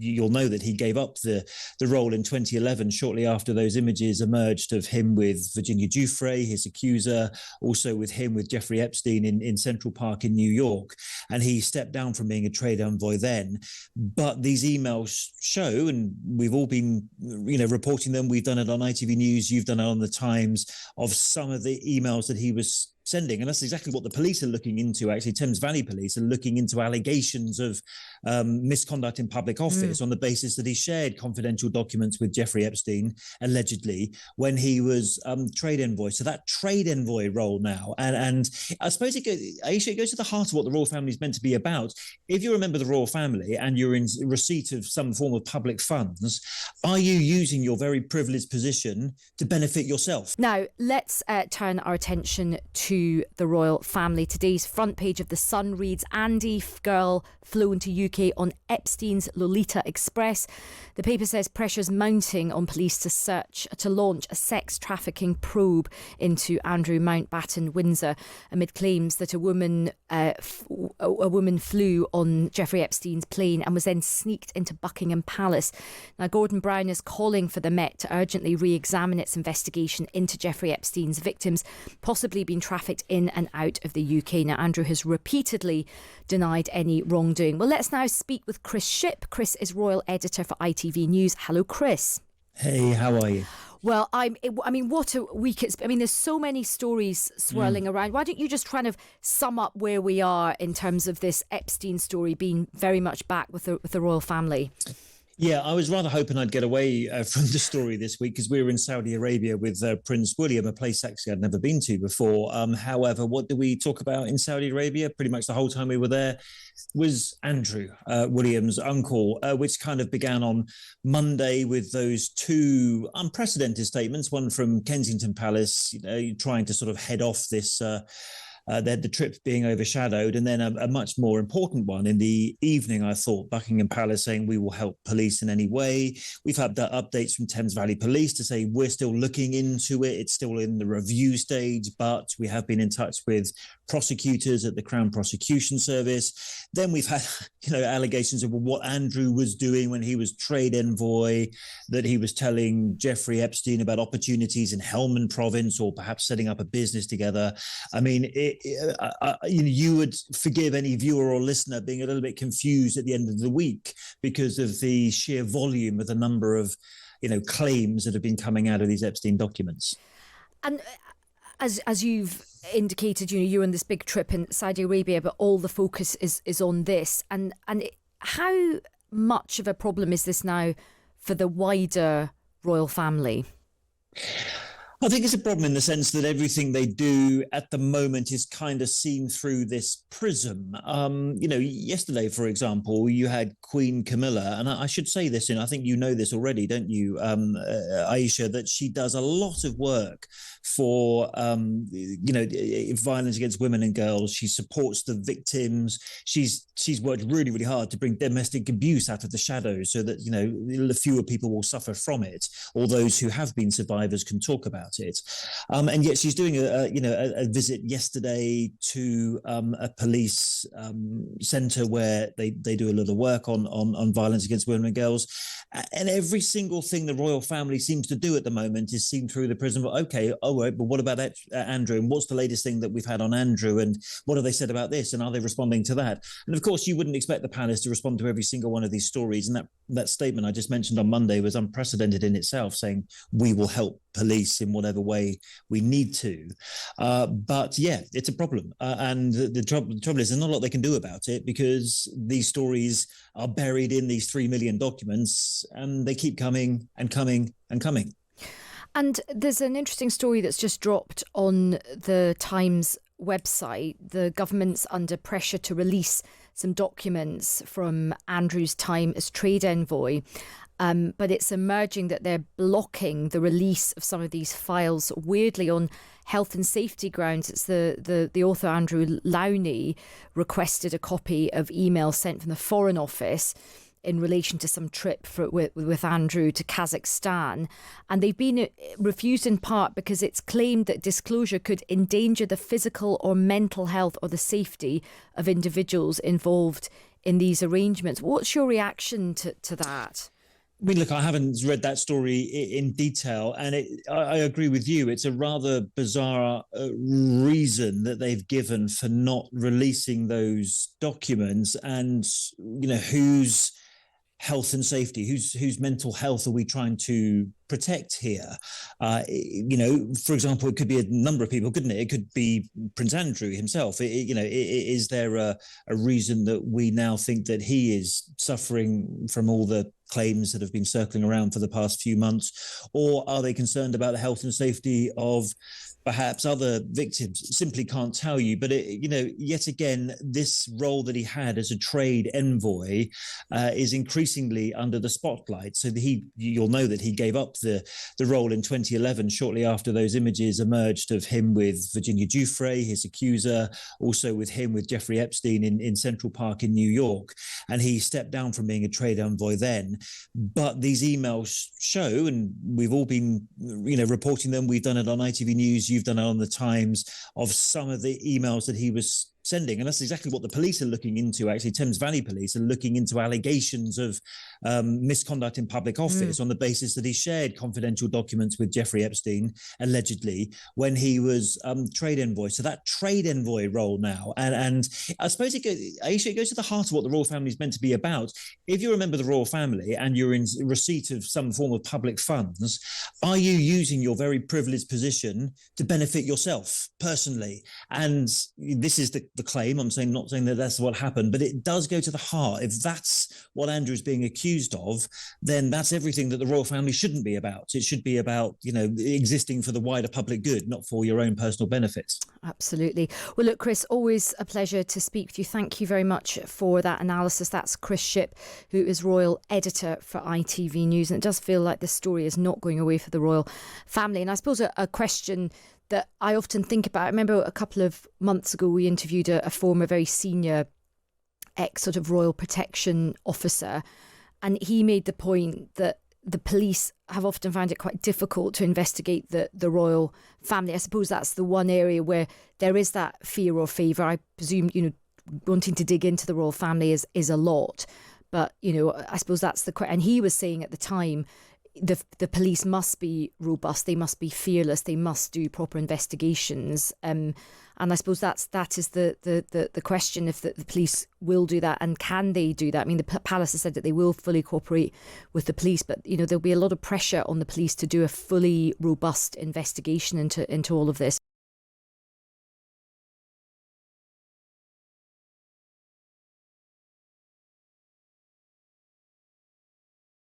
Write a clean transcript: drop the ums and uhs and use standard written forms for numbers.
you'll know that he gave up the role in 2011, shortly after those images emerged of him with Virginia Giuffre, his accuser, also with Jeffrey Epstein in Central Park in New York. And he stepped down from being a trade envoy then. But these emails show, and we've all been, reporting them. We've done it on ITV News. You've done it on The Times, of some of the emails that he was sending. And that's exactly what the police are looking into. Actually, Thames Valley Police are looking into allegations of misconduct in public office on the basis that he shared confidential documents with Jeffrey Epstein, allegedly, when he was trade envoy. So that trade envoy role now, and I suppose it goes to the heart of what the royal family is meant to be about. If you're a member of the royal family and you're in receipt of some form of public funds, are you using your very privileged position to benefit yourself? Now, let's turn our attention to the royal family. Today's front page of The Sun reads, Andy girl flown to UK on Epstein's Lolita Express. The paper says pressure's mounting on police to launch a sex trafficking probe into Andrew Mountbatten Windsor amid claims that a woman flew on Jeffrey Epstein's plane and was then sneaked into Buckingham Palace. Now, Gordon Brown is calling for the Met to urgently re-examine its investigation into Jeffrey Epstein's victims, possibly being trafficked in and out of the UK. Now, Andrew has repeatedly denied any wrongdoing. Well, let's now speak with Chris Shipp. Chris is royal editor for ITV News. Hello, Chris. Hey, how are you? Well, I mean, what a week it's... I mean, there's so many stories swirling around. Why don't you just kind of sum up where we are in terms of this Epstein story being very much back with the royal family? Yeah, I was rather hoping I'd get away from the story this week because we were in Saudi Arabia with Prince William, a place actually I'd never been to before. However, what did we talk about in Saudi Arabia? Pretty much the whole time we were there was Andrew, William's uncle, which kind of began on Monday with those two unprecedented statements, one from Kensington Palace, trying to sort of head off this the trip being overshadowed, and then a much more important one in the evening, I thought, Buckingham Palace saying we will help police in any way. We've had updates from Thames Valley Police to say we're still looking into it. It's still in the review stage, but we have been in touch with prosecutors at the Crown Prosecution Service. Then we've had, allegations of what Andrew was doing when he was trade envoy, that he was telling Jeffrey Epstein about opportunities in Helmand Province or perhaps setting up a business together. I mean, you would forgive any viewer or listener being a little bit confused at the end of the week because of the sheer volume of the number of, claims that have been coming out of these Epstein documents. And as you've indicated, you're on this big trip in Saudi Arabia, but all the focus is on this. And how much of a problem is this now for the wider royal family? I think it's a problem in the sense that everything they do at the moment is kind of seen through this prism. Yesterday, for example, you had Queen Camilla, and I should say this, I think you know this already, don't you, Ayesha, that she does a lot of work for, violence against women and girls. She supports the victims. She's worked really, really hard to bring domestic abuse out of the shadows so that, fewer people will suffer from it, or those who have been survivors can talk about it. And yet she's doing a visit yesterday to a police centre where they do a lot of work on violence against women and girls. And every single thing the royal family seems to do at the moment is seen through the prism of, okay, all right, but what about Andrew? And what's the latest thing that we've had on Andrew? And what have they said about this? And are they responding to that? And of course, you wouldn't expect the palace to respond to every single one of these stories. And that statement I just mentioned on Monday was unprecedented in itself, saying we will help police in whatever way we need to. But yeah, it's a problem. And the trouble is there's not a lot they can do about it because these stories are buried in these 3 million documents and they keep coming and coming and coming. And there's an interesting story that's just dropped on the Times website. The government's under pressure to release some documents from Andrew's time as trade envoy. But it's emerging that they're blocking the release of some of these files, weirdly, on health and safety grounds. It's the author, Andrew Lowney, requested a copy of emails sent from the Foreign Office in relation to some trip with Andrew to Kazakhstan. And they've been refused in part because it's claimed that disclosure could endanger the physical or mental health or the safety of individuals involved in these arrangements. What's your reaction to that? I mean, look, I haven't read that story in detail, and I agree with you. It's a rather bizarre reason that they've given for not releasing those documents, and whose health and safety, whose mental health are we trying to protect here? For example, it could be a number of people, couldn't it? It could be Prince Andrew himself. Is there a reason that we now think that he is suffering from all the claims that have been circling around for the past few months, or are they concerned about the health and safety of perhaps other victims? Simply can't tell you. But yet again, this role that he had as a trade envoy is increasingly under the spotlight. So you'll know that he gave up the role in 2011, shortly after those images emerged of him with Virginia Giuffre, his accuser, also with Jeffrey Epstein in Central Park in New York. And he stepped down from being a trade envoy then. But these emails show, and we've all been reporting them. We've done it on ITV News. You've done it on the Times, of some of the emails that he was sending. And that's exactly what the police are looking into. Actually, Thames Valley Police are looking into allegations of misconduct in public office on the basis that he shared confidential documents with Jeffrey Epstein, allegedly, when he was trade envoy. So that trade envoy role now, and I suppose it goes to the heart of what the royal family is meant to be about. If you're a member of the royal family and you're in receipt of some form of public funds, are you using your very privileged position to benefit yourself personally? And this is the claim. I'm not saying that that's what happened, but it does go to the heart. If that's what Andrew's being accused of, then that's everything that the royal family shouldn't be about. It should be about, existing for the wider public good, not for your own personal benefits. Absolutely. Well, look, Chris, always a pleasure to speak with you. Thank you very much for that analysis. That's Chris Shipp, who is royal editor for ITV News. And it does feel like this story is not going away for the royal family. And I suppose a question that I often think about. I remember a couple of months ago, we interviewed a former very senior ex sort of royal protection officer, and he made the point that the police have often found it quite difficult to investigate the royal family. I suppose that's the one area where there is that fear or favour. I presume, wanting to dig into the royal family is a lot. But, I suppose that's the question. And he was saying at the time, the police must be robust, they must be fearless, they must do proper investigations, and I suppose that is the question, if the police will do that, and can they do that. I mean, the palace has said that they will fully cooperate with the police, but there'll be a lot of pressure on the police to do a fully robust investigation into all of this.